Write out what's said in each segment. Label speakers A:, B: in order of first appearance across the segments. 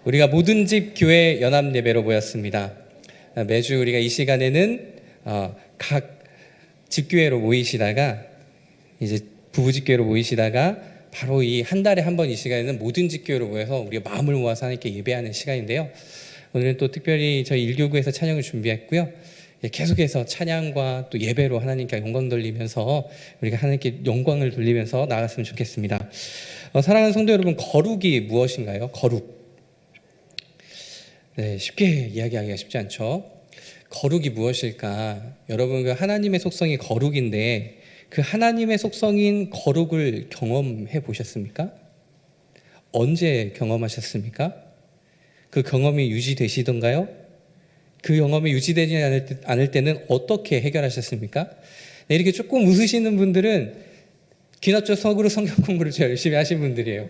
A: 우리가 모든 집 교회 연합 예배로 모였습니다. 매주 우리가 이 시간에는 각 집교회로 모이시다가 이제 부부 집교회로 모이시다가 바로 이 한 달에 한 번 이 시간에는 모든 집교회로 모여서 우리가 마음을 모아서 하나님께 예배하는 시간인데요. 오늘은 또 특별히 저희 일교구에서 찬양을 준비했고요. 계속해서 찬양과 또 예배로 하나님께 영광 돌리면서 우리가 하나님께 영광을 돌리면서 나아갔으면 좋겠습니다. 사랑하는 성도 여러분, 거룩이 무엇인가요? 거룩. 네, 쉽게 이야기하기가 쉽지 않죠. 거룩이 무엇일까? 여러분, 그 하나님의 속성이 거룩인데 그 하나님의 속성인 거룩을 경험해 보셨습니까? 언제 경험하셨습니까? 그 경험이 유지되시던가요? 그 경험이 유지되지 않을 때는 어떻게 해결하셨습니까? 네, 이렇게 조금 웃으시는 분들은 기납적 속으로 성경 공부를 제일 열심히 하신 분들이에요.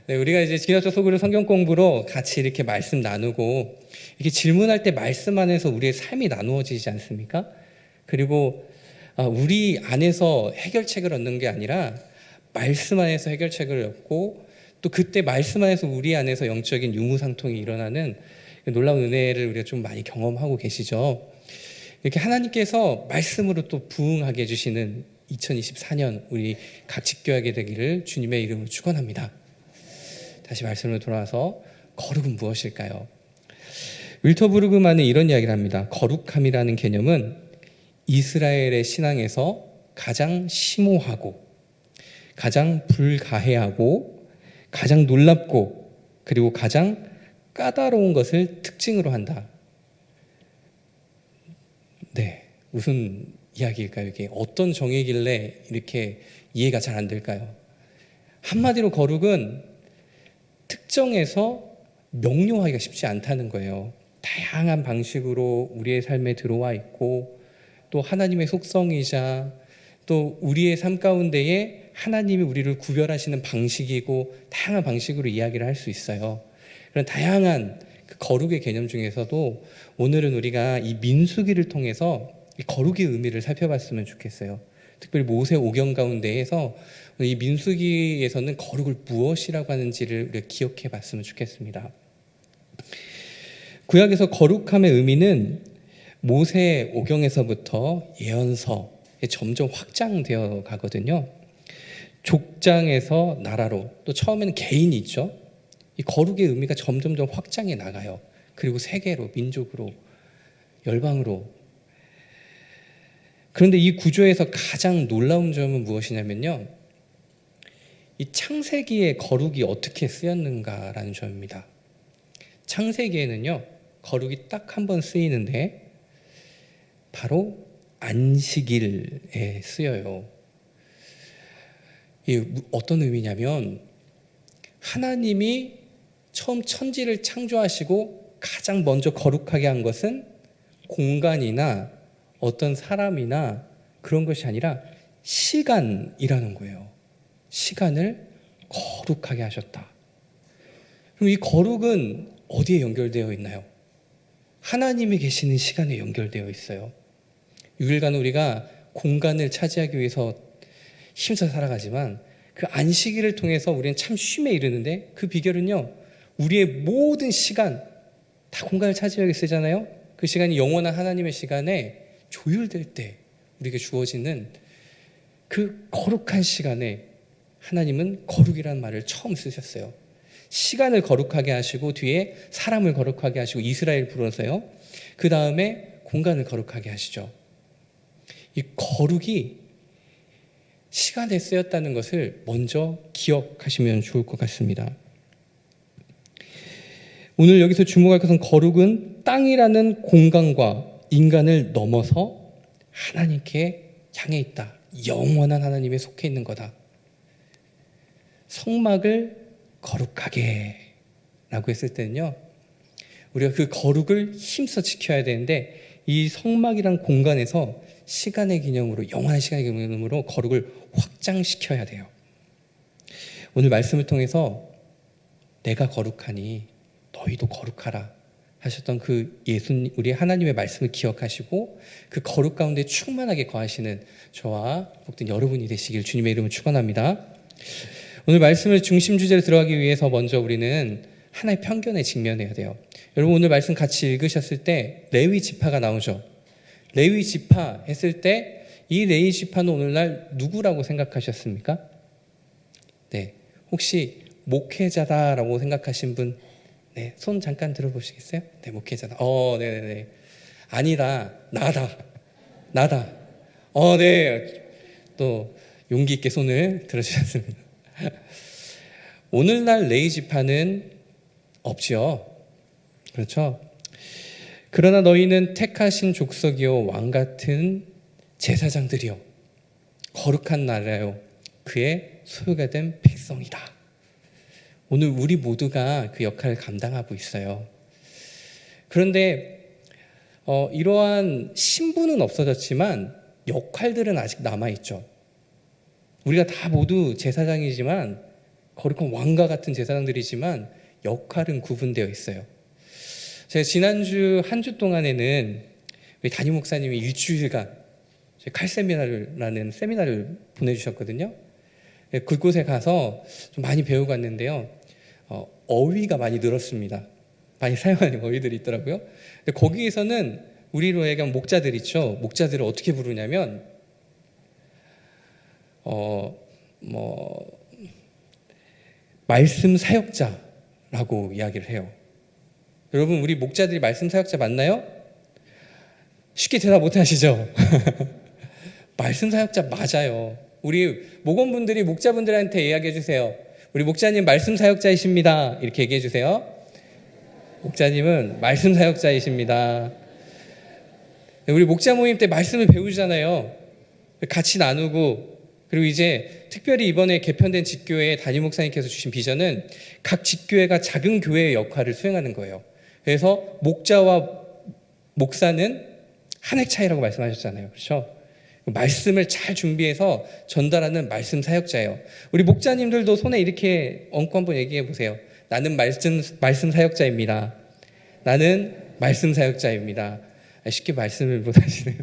A: 네, 우리가 이제 기납적 속으로 성경 공부로 같이 이렇게 말씀 나누고 이렇게 질문할 때 말씀 안에서 우리의 삶이 나누어지지 않습니까? 그리고 우리 안에서 해결책을 얻는 게 아니라 말씀 안에서 해결책을 얻고 또 그때 말씀 안에서 우리 안에서 영적인 유무상통이 일어나는 놀라운 은혜를 우리가 좀 많이 경험하고 계시죠. 이렇게 하나님께서 말씀으로 또 부응하게 해주시는 2024년 우리 각 집교하게 되기를 주님의 이름으로 축원합니다. 다시 말씀으로 돌아와서 거룩은 무엇일까요? 윌터부르그만은 이런 이야기를 합니다. 거룩함이라는 개념은 이스라엘의 신앙에서 가장 심오하고 가장 불가해하고 가장 놀랍고 그리고 가장 까다로운 것을 특징으로 한다. 네, 무슨 이야기일까요? 이게 어떤 정의길래 이렇게 이해가 잘 안 될까요? 한마디로 거룩은 특정해서 명료하기가 쉽지 않다는 거예요. 다양한 방식으로 우리의 삶에 들어와 있고 또 하나님의 속성이자 또 우리의 삶 가운데에 하나님이 우리를 구별하시는 방식이고 다양한 방식으로 이야기를 할 수 있어요. 그런 다양한 그 거룩의 개념 중에서도 오늘은 우리가 이 민수기를 통해서 이 거룩의 의미를 살펴봤으면 좋겠어요. 특별히 모세 오경 가운데에서 이 민수기에서는 거룩을 무엇이라고 하는지를 우리가 기억해 봤으면 좋겠습니다. 구약에서 거룩함의 의미는 모세 오경에서부터 예언서에 점점 확장되어 가거든요. 족장에서 나라로 또 처음에는 개인이 있죠. 이 거룩의 의미가 점점 확장해 나가요. 그리고 세계로, 민족으로, 열방으로. 그런데 이 구조에서 가장 놀라운 점은 무엇이냐면요. 이 창세기의 거룩이 어떻게 쓰였는가라는 점입니다. 창세기에는요, 거룩이 딱 한 번 쓰이는데 바로 안식일에 쓰여요. 이게 어떤 의미냐면 하나님이 처음 천지를 창조하시고 가장 먼저 거룩하게 한 것은 공간이나 어떤 사람이나 그런 것이 아니라 시간이라는 거예요. 시간을 거룩하게 하셨다. 그럼 이 거룩은 어디에 연결되어 있나요? 하나님이 계시는 시간에 연결되어 있어요. 6일간 우리가 공간을 차지하기 위해서 힘써 살아가지만 그 안식일을 통해서 우리는 참 쉼에 이르는데 그 비결은요, 우리의 모든 시간 다 공간을 차지하게 쓰잖아요. 그 시간이 영원한 하나님의 시간에 조율될 때 우리에게 주어지는 그 거룩한 시간에 하나님은 거룩이라는 말을 처음 쓰셨어요. 시간을 거룩하게 하시고 뒤에 사람을 거룩하게 하시고 이스라엘 불러서요. 그 다음에 공간을 거룩하게 하시죠. 이 거룩이 시간에 쓰였다는 것을 먼저 기억하시면 좋을 것 같습니다. 오늘 여기서 주목할 것은 거룩은 땅이라는 공간과 인간을 넘어서 하나님께 향해 있다. 영원한 하나님에 속해 있는 거다. 성막을 거룩하게 라고 했을 때는요, 우리가 그 거룩을 힘써 지켜야 되는데 이 성막이란 공간에서 시간의 기념으로, 영원한 시간의 기념으로 거룩을 확장시켜야 돼요. 오늘 말씀을 통해서 내가 거룩하니 너희도 거룩하라 하셨던 그 예수님, 우리 하나님의 말씀을 기억하시고 그 거룩 가운데 충만하게 거하시는 저와 복된 여러분이 되시길 주님의 이름으로 축원합니다. 오늘 말씀을 중심 주제로 들어가기 위해서 먼저 우리는 하나의 편견에 직면해야 돼요. 여러분 오늘 말씀 같이 읽으셨을 때 레위 지파가 나오죠. 레위 지파 했을 때 이 레위 지파는 오늘날 누구라고 생각하셨습니까? 네, 혹시 목회자다라고 생각하신 분, 네, 손 잠깐 들어보시겠어요? 네, 목회자다. 네네네. 아니다, 나다. 네, 또 용기 있게 손을 들어주셨습니다. 오늘날 레위 지파는 없지요. 그렇죠? 그러나 너희는 택하신 족속이요 왕 같은 제사장들이요 거룩한 나라요 그의 소유가 된 백성이다. 오늘 우리 모두가 그 역할을 감당하고 있어요. 그런데 이러한 신분은 없어졌지만 역할들은 아직 남아있죠. 우리가 다 모두 제사장이지만 거룩한 왕과 같은 제사장들이지만 역할은 구분되어 있어요. 제가 지난주 한 주 동안에는 우리 담임 목사님이 일주일간 칼세미나라는 세미나를 보내주셨거든요. 그곳에 가서 좀 많이 배우고 왔는데요. 어휘가 많이 늘었습니다. 많이 사용하는 어휘들이 있더라고요. 근데 거기에서는 우리로 얘기하면 목자들 있죠. 목자들을 어떻게 부르냐면 말씀 사역자라고 이야기를 해요. 여러분 우리 목자들이 말씀 사역자 맞나요? 쉽게 대답 못 하시죠? 말씀 사역자 맞아요. 우리 목원분들이 목자분들한테 이야기해 주세요. 우리 목자님 말씀 사역자이십니다. 이렇게 얘기해 주세요. 목자님은 말씀 사역자이십니다. 우리 목자 모임 때 말씀을 배우잖아요. 같이 나누고, 그리고 이제 특별히 이번에 개편된 직교회 담임 목사님께서 주신 비전은 각 직교회가 작은 교회의 역할을 수행하는 거예요. 그래서 목자와 목사는 한 획 차이라고 말씀하셨잖아요. 그렇죠? 말씀을 잘 준비해서 전달하는 말씀 사역자예요. 우리 목자님들도 손에 이렇게 얹고 한번 얘기해 보세요. 나는 말씀 사역자입니다. 나는 말씀 사역자입니다. 쉽게 말씀을 못 하시네요.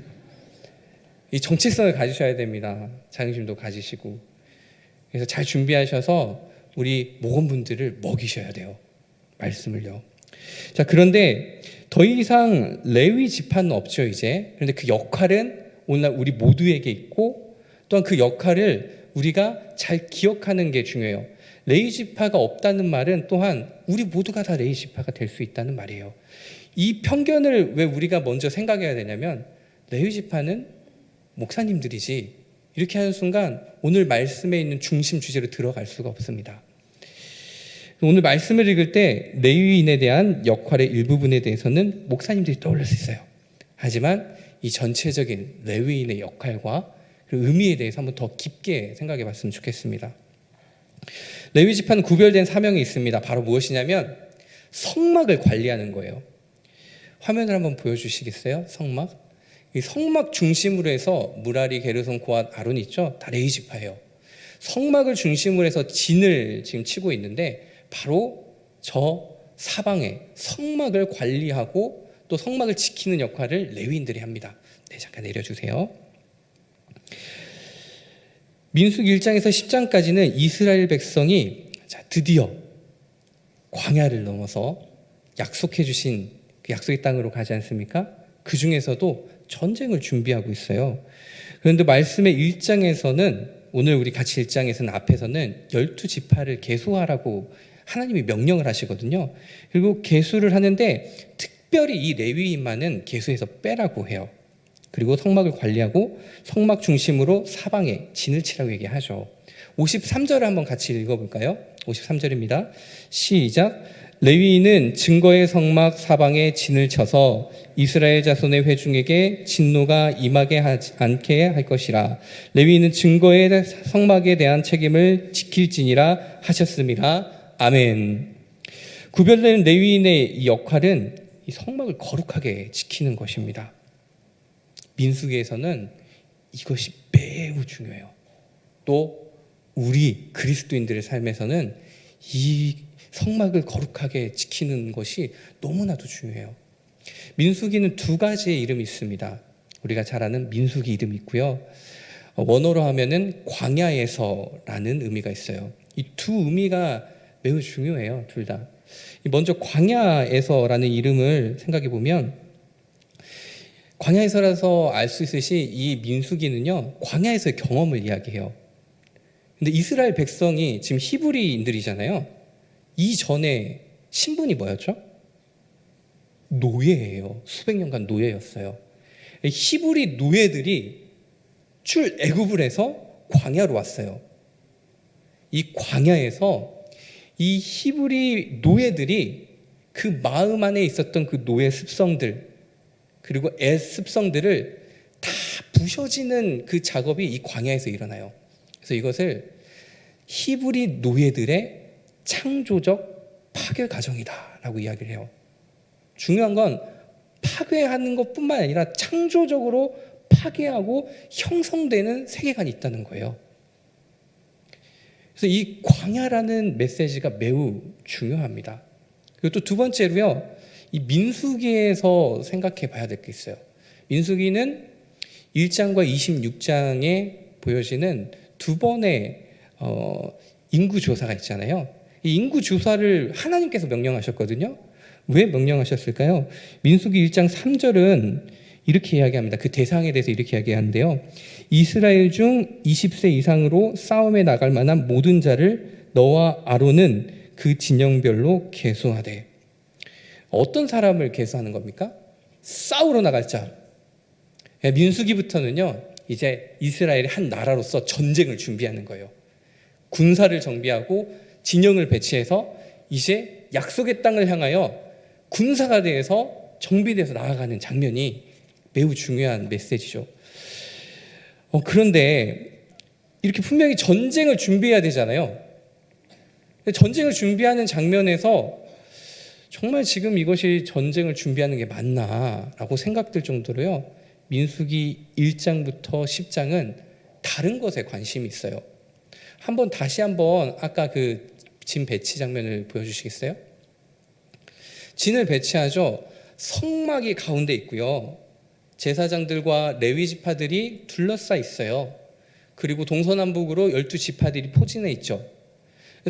A: 이 정체성을 가지셔야 됩니다. 자긍심도 가지시고. 그래서 잘 준비하셔서 우리 목원분들을 먹이셔야 돼요. 말씀을요. 자, 그런데 더 이상 레위 지파는 없죠, 이제. 그런데 그 역할은 오늘날 우리 모두에게 있고, 또한 그 역할을 우리가 잘 기억하는 게 중요해요. 레위 지파가 없다는 말은 또한 우리 모두가 다 레위 지파가 될 수 있다는 말이에요. 이 편견을 왜 우리가 먼저 생각해야 되냐면, 레위 지파는 목사님들이지, 이렇게 하는 순간 오늘 말씀에 있는 중심 주제로 들어갈 수가 없습니다. 오늘 말씀을 읽을 때 레위인에 대한 역할의 일부분에 대해서는 목사님들이 떠올릴 수 있어요. 하지만 이 전체적인 레위인의 역할과 그 의미에 대해서 한번 더 깊게 생각해 봤으면 좋겠습니다. 레위 지파는 구별된 사명이 있습니다. 바로 무엇이냐면 성막을 관리하는 거예요. 화면을 한번 보여주시겠어요? 성막. 이 성막 중심으로 해서 무라리, 게르손, 고앗, 아론 있죠? 다 레위 지파예요. 성막을 중심으로 해서 진을 지금 치고 있는데 바로 저 사방에 성막을 관리하고 또 성막을 지키는 역할을 레위인들이 합니다. 네, 잠깐 내려주세요. 민수기 1장에서 10장까지는 이스라엘 백성이 드디어 광야를 넘어서 약속해 주신 그 약속의 땅으로 가지 않습니까? 그 중에서도 전쟁을 준비하고 있어요. 그런데 말씀의 1장에서는 오늘 우리 같이 1장에서는 앞에서는 12지파를 계수하라고 하나님이 명령을 하시거든요. 그리고 계수를 하는데 특별히 이 레위인만은 계수해서 빼라고 해요. 그리고 성막을 관리하고 성막 중심으로 사방에 진을 치라고 얘기하죠. 53절을 한번 같이 읽어볼까요? 53절입니다. 시작. 레위인은 증거의 성막 사방에 진을 쳐서 이스라엘 자손의 회중에게 진노가 임하게 하지 않게 할 것이라. 레위인은 증거의 성막에 대한 책임을 지킬지니라 하셨습니다. 아멘. 구별된 레위인의 이 역할은 이 성막을 거룩하게 지키는 것입니다. 민수기에서는 이것이 매우 중요해요. 또 우리 그리스도인들의 삶에서는 이 성막을 거룩하게 지키는 것이 너무나도 중요해요. 민수기는 두 가지의 이름이 있습니다. 우리가 잘 아는 민수기 이름이 있고요. 원어로 하면은 광야에서라는 의미가 있어요. 이 두 의미가 매우 중요해요. 둘 다. 먼저 광야에서라는 이름을 생각해 보면 광야에서라서 알 수 있듯이 이 민수기는요, 광야에서의 경험을 이야기해요. 근데 이스라엘 백성이 지금 히브리인들이잖아요. 이전에 신분이 뭐였죠? 노예예요. 수백 년간 노예였어요. 히브리 노예들이 출애굽을 해서 광야로 왔어요. 이 광야에서 이 히브리 노예들이 그 마음 안에 있었던 그 노예 습성들, 그리고 애 습성들을 다 부셔지는 그 작업이 이 광야에서 일어나요. 그래서 이것을 히브리 노예들의 창조적 파괴 과정이다라고 이야기를 해요. 중요한 건 파괴하는 것뿐만 아니라 창조적으로 파괴하고 형성되는 세계관이 있다는 거예요. 그래서 이 광야라는 메시지가 매우 중요합니다. 그리고 또 두 번째로요, 이 민수기에서 생각해 봐야 될 게 있어요. 민수기는 1장과 26장에 보여지는 두 번의 인구 조사가 있잖아요. 이 인구 조사를 하나님께서 명령하셨거든요. 왜 명령하셨을까요? 민수기 1장 3절은 이렇게 이야기합니다. 그 대상에 대해서 이렇게 이야기하는데요. 이스라엘 중 20세 이상으로 싸움에 나갈 만한 모든 자를 너와 아론은 그 진영별로 계수하되. 어떤 사람을 계수하는 겁니까? 싸우러 나갈 자. 민수기부터는요, 이제 이스라엘의 한 나라로서 전쟁을 준비하는 거예요. 군사를 정비하고 진영을 배치해서 이제 약속의 땅을 향하여 군사가 돼서 정비돼서 나아가는 장면이 매우 중요한 메시지죠. 그런데 이렇게 분명히 전쟁을 준비해야 되잖아요. 전쟁을 준비하는 장면에서 정말 지금 이것이 전쟁을 준비하는 게 맞나라고 생각될 정도로요, 민수기 1장부터 10장은 다른 것에 관심이 있어요. 다시 한번 아까 그 진 배치 장면을 보여주시겠어요? 진을 배치하죠. 성막이 가운데 있고요. 제사장들과 레위 지파들이 둘러싸 있어요. 그리고 동서남북으로 12지파들이 포진해 있죠.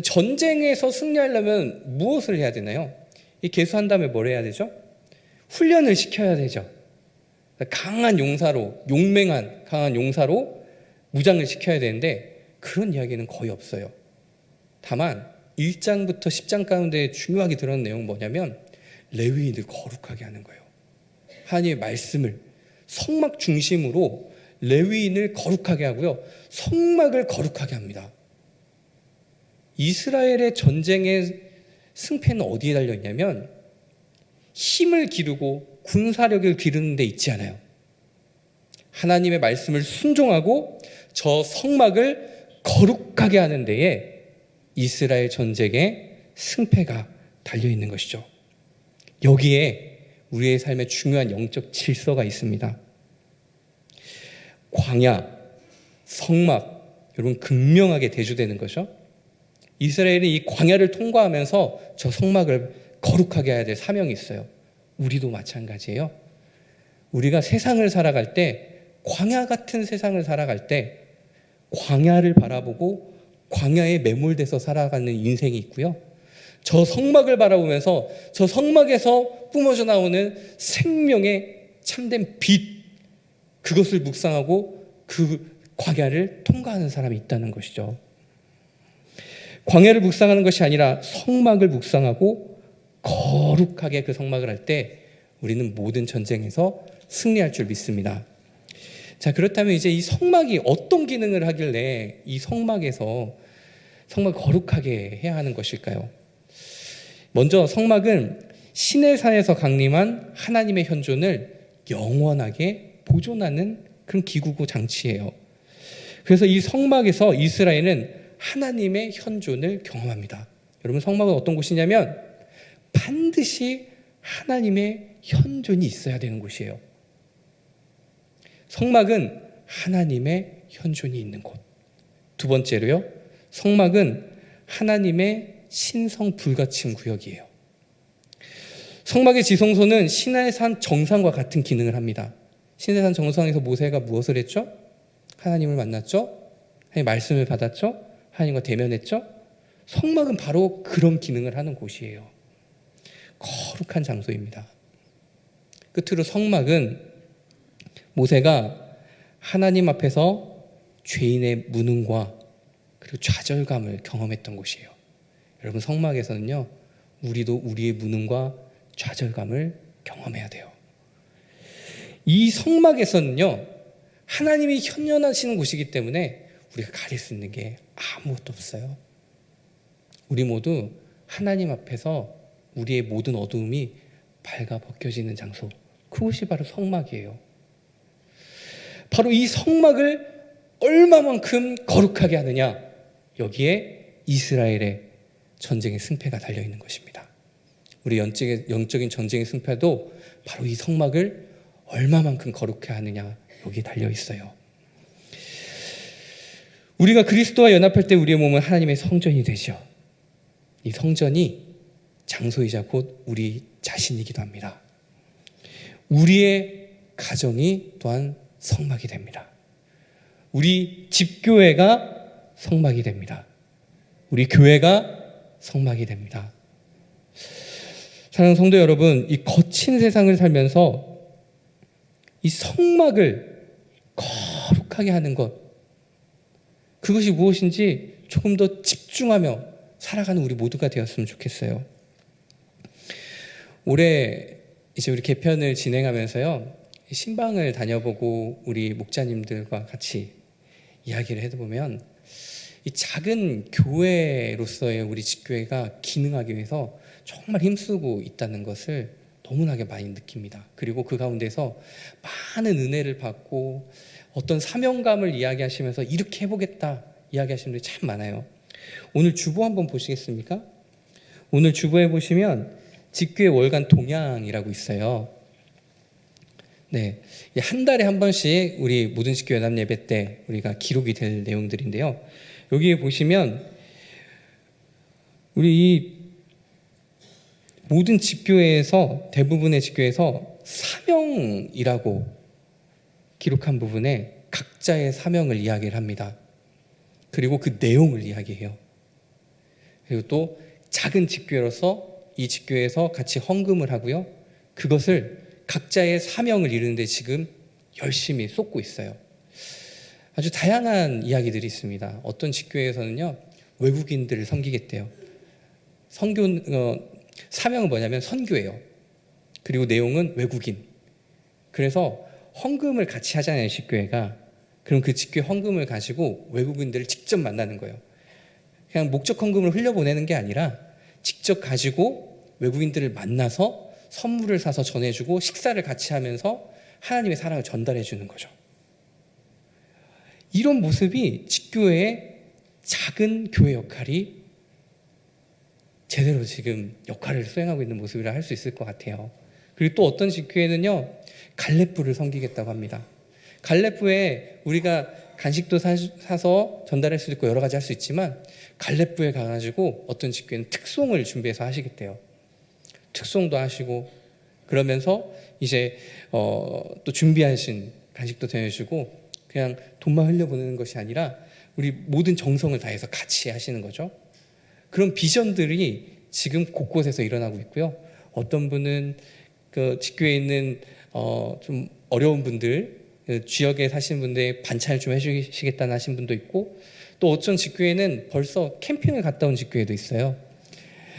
A: 전쟁에서 승리하려면 무엇을 해야 되나요? 이 계수한 다음에 뭘 해야 되죠? 훈련을 시켜야 되죠. 강한 용사로, 용맹한 강한 용사로 무장을 시켜야 되는데 그런 이야기는 거의 없어요. 다만 1장부터 10장 가운데 중요하게 드러난 내용은 뭐냐면 레위인을 거룩하게 하는 거예요. 하나님의 말씀을 성막 중심으로 레위인을 거룩하게 하고요, 성막을 거룩하게 합니다. 이스라엘의 전쟁의 승패는 어디에 달려있냐면 힘을 기르고 군사력을 기르는 데 있지 않아요. 하나님의 말씀을 순종하고 저 성막을 거룩하게 하는 데에 이스라엘 전쟁의 승패가 달려있는 것이죠. 여기에 우리의 삶에 중요한 영적 질서가 있습니다. 광야, 성막, 여러분 극명하게 대조되는 거죠. 이스라엘이 이 광야를 통과하면서 저 성막을 거룩하게 해야 될 사명이 있어요. 우리도 마찬가지예요. 우리가 세상을 살아갈 때, 광야 같은 세상을 살아갈 때 광야를 바라보고 광야에 매몰돼서 살아가는 인생이 있고요, 저 성막을 바라보면서 저 성막에서 뿜어져 나오는 생명의 참된 빛, 그것을 묵상하고 그 광야를 통과하는 사람이 있다는 것이죠. 광야를 묵상하는 것이 아니라 성막을 묵상하고 거룩하게 그 성막을 할 때 우리는 모든 전쟁에서 승리할 줄 믿습니다. 자, 그렇다면 이제 이 성막이 어떤 기능을 하길래 이 성막에서 성막을 거룩하게 해야 하는 것일까요? 먼저 성막은 시내산에서 강림한 하나님의 현존을 영원하게 보존하는 그런 기구고 장치예요. 그래서 이 성막에서 이스라엘은 하나님의 현존을 경험합니다. 여러분, 성막은 어떤 곳이냐면 반드시 하나님의 현존이 있어야 되는 곳이에요. 성막은 하나님의 현존이 있는 곳. 두 번째로요, 성막은 하나님의 신성 불가침 구역이에요. 성막의 지성소는 시내산 정상과 같은 기능을 합니다. 시내산 정상에서 모세가 무엇을 했죠? 하나님을 만났죠? 하나님의 말씀을 받았죠? 하나님과 대면했죠? 성막은 바로 그런 기능을 하는 곳이에요. 거룩한 장소입니다. 끝으로 성막은 모세가 하나님 앞에서 죄인의 무능과 그리고 좌절감을 경험했던 곳이에요. 여러분, 성막에서는요, 우리도 우리의 무능과 좌절감을 경험해야 돼요. 이 성막에서는요, 하나님이 현존하시는 곳이기 때문에 우리가 가릴 수 있는 게 아무것도 없어요. 우리 모두 하나님 앞에서 우리의 모든 어두움이 밝아 벗겨지는 장소, 그곳이 바로 성막이에요. 바로 이 성막을 얼마만큼 거룩하게 하느냐, 여기에 이스라엘의 전쟁의 승패가 달려있는 것입니다. 우리 영적인 전쟁의 승패도 바로 이 성막을 얼마만큼 거룩해 하느냐, 여기에 달려있어요. 우리가 그리스도와 연합할 때 우리의 몸은 하나님의 성전이 되죠. 이 성전이 장소이자 곧 우리 자신이기도 합니다. 우리의 가정이 또한 성막이 됩니다. 우리 집교회가 성막이 됩니다. 우리 교회가 성막이 됩니다. 사랑하는 성도 여러분, 이 거친 세상을 살면서 이 성막을 거룩하게 하는 것, 그것이 무엇인지 조금 더 집중하며 살아가는 우리 모두가 되었으면 좋겠어요. 올해 이제 우리 개편을 진행하면서요, 신방을 다녀보고 우리 목자님들과 같이 이야기를 해보면 이 작은 교회로서의 우리 집교회가 기능하기 위해서 정말 힘쓰고 있다는 것을 너무나게 많이 느낍니다. 그리고 그 가운데서 많은 은혜를 받고 어떤 사명감을 이야기하시면서 이렇게 해보겠다 이야기하시는 분들이 참 많아요. 오늘 주보 한번 보시겠습니까? 오늘 주보에 보시면 집교회 월간 동향이라고 있어요. 네, 한 달에 한 번씩 우리 모든 집교 연합 예배 때 우리가 기록이 될 내용들인데요. 여기에 보시면 우리 이 모든 집교회에서, 대부분의 집교회에서 사명이라고 기록한 부분에 각자의 사명을 이야기를 합니다. 그리고 그 내용을 이야기해요. 그리고 또 작은 집교회로서 이 집교회에서 같이 헌금을 하고요, 그것을 각자의 사명을 이루는데 지금 열심히 쏟고 있어요. 아주 다양한 이야기들이 있습니다. 어떤 집교회에서는요, 외국인들을 섬기겠대요. 사명은 뭐냐면 선교예요. 그리고 내용은 외국인. 그래서 헌금을 같이 하잖아요, 집교회가. 그럼 그 집교회 헌금을 가지고 외국인들을 직접 만나는 거예요. 그냥 목적 헌금을 흘려보내는 게 아니라 직접 가지고 외국인들을 만나서 선물을 사서 전해주고 식사를 같이 하면서 하나님의 사랑을 전달해 주는 거죠. 이런 모습이 집교회의 작은 교회 역할이 제대로 지금 역할을 수행하고 있는 모습이라 할 수 있을 것 같아요. 그리고 또 어떤 집교회는요, 갈렙부를 섬기겠다고 합니다. 갈렙부에 우리가 간식도 사서 전달할 수 있고 여러 가지 할 수 있지만 갈렙부에 가가지고 어떤 집교회는 특송을 준비해서 하시겠대요. 특송도 하시고 그러면서 이제 또 준비하신 간식도 전해주고 그냥 돈만 흘려보내는 것이 아니라 우리 모든 정성을 다해서 같이 하시는 거죠. 그런 비전들이 지금 곳곳에서 일어나고 있고요. 어떤 분은 그 집교에 있는 좀 어려운 분들, 그 지역에 사시는 분들 반찬을 좀 해주시겠다는 하신 분도 있고, 또 어떤 집교회는 벌써 캠핑을 갔다 온 집교회도 있어요.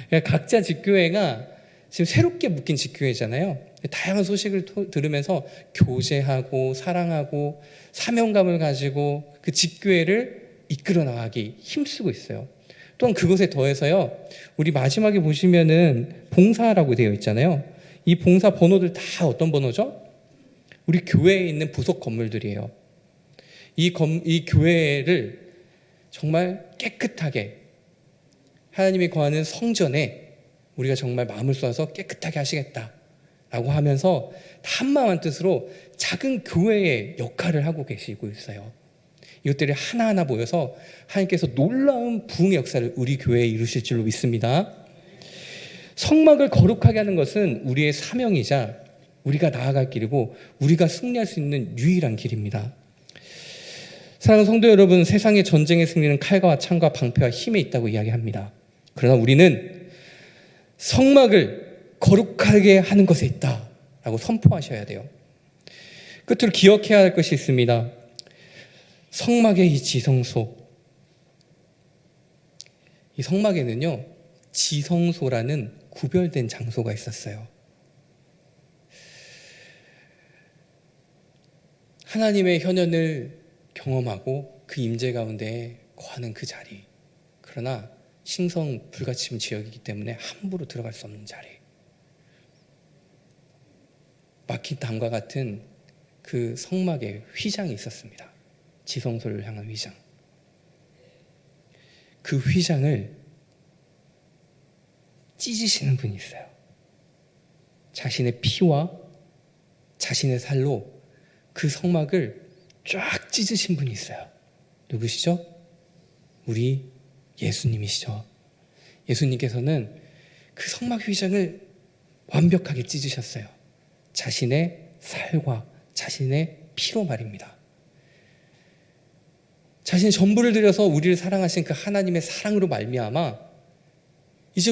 A: 그러니까 각자 집교회가 지금 새롭게 묶인 집교회잖아요. 다양한 소식을 들으면서 교제하고 사랑하고 사명감을 가지고 그 집교회를 이끌어 나가기 힘쓰고 있어요. 또한 그것에 더해서요, 우리 마지막에 보시면은 봉사라고 되어 있잖아요. 이 봉사 번호들 다 어떤 번호죠? 우리 교회에 있는 부속 건물들이에요. 이 교회를 정말 깨끗하게 하나님이 거하는 성전에 우리가 정말 마음을 쏟아서 깨끗하게 하시겠다라고 하면서 한마음 한뜻으로 작은 교회의 역할을 하고 계시고 있어요. 이것들이 하나하나 모여서 하나님께서 놀라운 부흥의 역사를 우리 교회에 이루실 줄로 믿습니다. 성막을 거룩하게 하는 것은 우리의 사명이자 우리가 나아갈 길이고 우리가 승리할 수 있는 유일한 길입니다. 사랑하는 성도 여러분, 세상의 전쟁의 승리는 칼과 창과 방패와 힘에 있다고 이야기합니다. 그러나 우리는 성막을 거룩하게 하는 것에 있다라고 선포하셔야 돼요. 끝으로 기억해야 할 것이 있습니다. 성막의 이 지성소, 이 성막에는요 지성소라는 구별된 장소가 있었어요. 하나님의 현현을 경험하고 그 임재 가운데 거하는 그 자리, 그러나 신성 불가침 지역이기 때문에 함부로 들어갈 수 없는 자리, 막힌 담과 같은 그 성막에 휘장이 있었습니다. 지성소를 향한 휘장. 그 휘장을 찢으시는 분이 있어요. 자신의 피와 자신의 살로 그 성막을 쫙 찢으신 분이 있어요. 누구시죠? 우리 예수님이시죠. 예수님께서는 그 성막 휘장을 완벽하게 찢으셨어요. 자신의 살과 자신의 피로 말입니다. 자신의 전부를 들여서 우리를 사랑하신 그 하나님의 사랑으로 말미암아 이제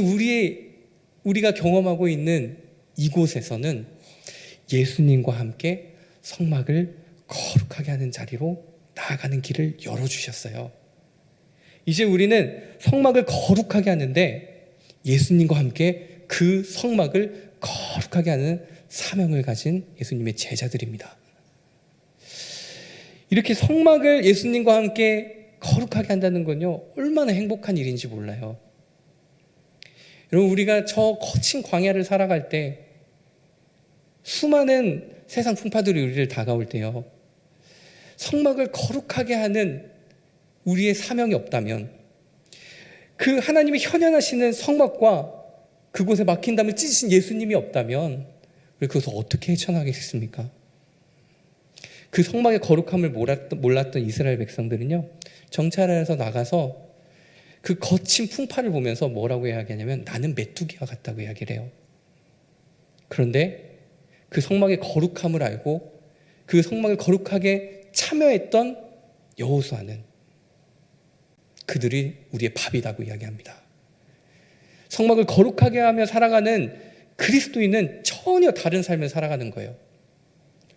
A: 우리가 경험하고 있는 이곳에서는 예수님과 함께 성막을 거룩하게 하는 자리로 나아가는 길을 열어주셨어요. 이제 우리는 성막을 거룩하게 하는데 예수님과 함께 그 성막을 거룩하게 하는 사명을 가진 예수님의 제자들입니다. 이렇게 성막을 예수님과 함께 거룩하게 한다는 건요 얼마나 행복한 일인지 몰라요. 여러분, 우리가 저 거친 광야를 살아갈 때 수많은 세상 풍파들이 우리를 다가올 때요, 성막을 거룩하게 하는 우리의 사명이 없다면, 그 하나님이 현현하시는 성막과 그곳에 막힌 담을 찢으신 예수님이 없다면 우리 그것을 어떻게 헤쳐나가겠습니까? 그 성막의 거룩함을 몰랐던 이스라엘 백성들은요 정찰하여서 나가서 그 거친 풍파를 보면서 뭐라고 이야기하냐면 나는 메뚜기와 같다고 이야기를 해요. 그런데 그 성막의 거룩함을 알고 그 성막을 거룩하게 참여했던 여호수아는 그들이 우리의 밥이라고 이야기합니다. 성막을 거룩하게 하며 살아가는 그리스도인은 전혀 다른 삶을 살아가는 거예요.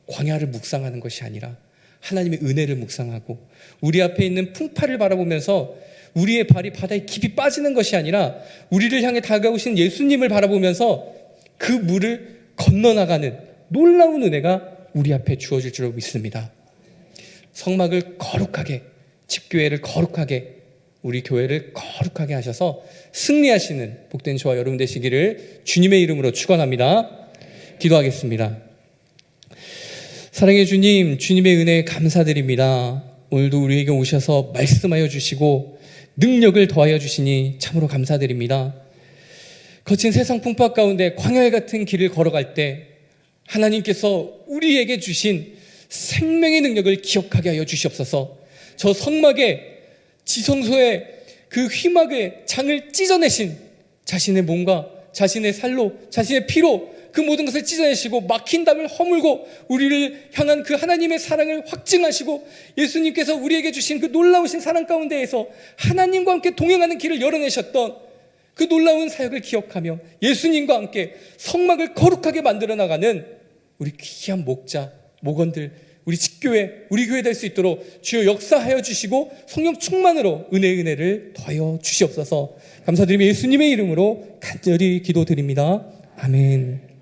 A: 광야를 묵상하는 것이 아니라 하나님의 은혜를 묵상하고 우리 앞에 있는 풍파를 바라보면서 우리의 발이 바다에 깊이 빠지는 것이 아니라 우리를 향해 다가오신 예수님을 바라보면서 그 물을 건너나가는 놀라운 은혜가 우리 앞에 주어질 줄 믿습니다. 성막을 거룩하게, 집교회를 거룩하게, 우리 교회를 거룩하게 하셔서 승리하시는 복된 저와 여러분 되시기를 주님의 이름으로 축원합니다. 기도하겠습니다. 사랑해 주님, 주님의 은혜에 감사드립니다. 오늘도 우리에게 오셔서 말씀하여 주시고 능력을 더하여 주시니 참으로 감사드립니다. 거친 세상 풍파 가운데 광야 같은 길을 걸어갈 때 하나님께서 우리에게 주신 생명의 능력을 기억하게 하여 주시옵소서. 저 성막의 지성소의 그 휘막의 장을 찢어내신 자신의 몸과 자신의 살로 자신의 피로 그 모든 것을 찢어내시고 막힌 담을 허물고 우리를 향한 그 하나님의 사랑을 확증하시고 예수님께서 우리에게 주신 그 놀라우신 사랑 가운데에서 하나님과 함께 동행하는 길을 열어내셨던 그 놀라운 사역을 기억하며 예수님과 함께 성막을 거룩하게 만들어 나가는 우리 귀한 목자, 목원들, 우리 집교회, 우리 교회 될 수 있도록 주여 역사하여 주시고 성령 충만으로 은혜를 더하여 주시옵소서. 감사드리며 예수님의 이름으로 간절히 기도드립니다. 아멘.